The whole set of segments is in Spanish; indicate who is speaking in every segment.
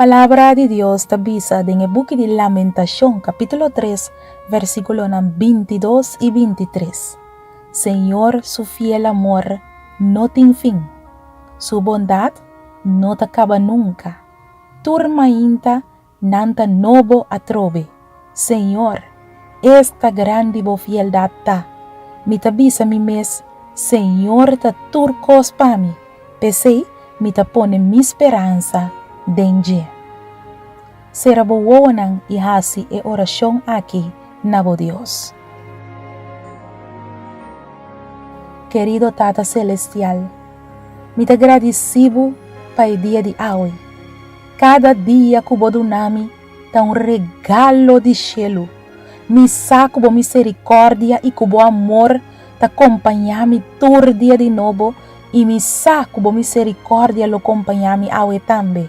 Speaker 1: Palabra de Dios tabisa en el buque de Lamentación, capítulo 3, versículo 22 y 23. Señor, su fiel amor no tiene fin, su bondad no te acaba nunca. Turma inta nanta novo atrove. Señor, esta grande fieldad ta. Mi tabisa mi mes, Señor ta turcos pa mi. Pesei, mi ta pone mi esperanza denje. Será bowonan y hasi e oración aquí, nabo Dios. Querido Tata Celestial, me te agradecido para el día de hoy. Cada dia que vos donami tá regalo de cielo. Me saco por misericórdia e com amor te acompanhar-me todo dia de novo e me saco por misericórdia lo acompanhar-me awe também.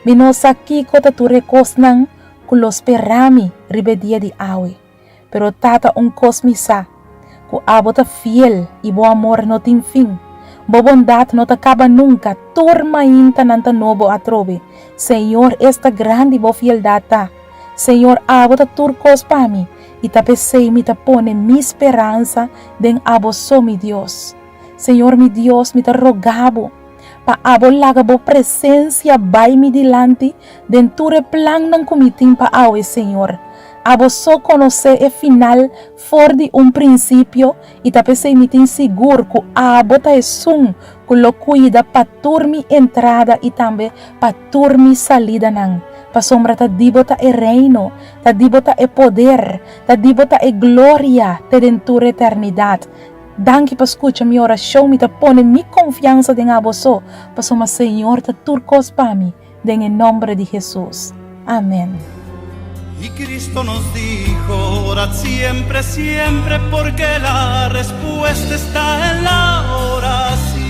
Speaker 1: Me nos aqui cota tu recosnan que lo esperami ribe dia de awe. Pero tata cosmisa que abota fiel e bo amor no tem fim. Bo bondade não te acaba nunca, turma inta nanta novo atrove. Senhor, esta grande bo fieldade tá. Senhor, abota turcos para mim, e te pensei me te pone mi esperança den abo so mi Deus. Senhor, mi Deus, me te rogabo, pa abo laga bo presença vai me dilante, den ture plan nan comitim pa awe, Senhor. Abo só conhecer o final for de princípio e te pensei me tem seguro que abo ta é sum que lo cuida para turmi entrada e também para turmi salida nan. Pa sombra ta dibota é reino, ta dibota é poder, ta dibota é glória te dentura eternidade. Danke pa escucha mi oração, me ta pone mi confiança den abo só, pa soma Senhor ta turcos pa mi, den em nome de Jesus. Amém.
Speaker 2: Y Cristo nos dijo, orad siempre, siempre, porque la respuesta está en la oración.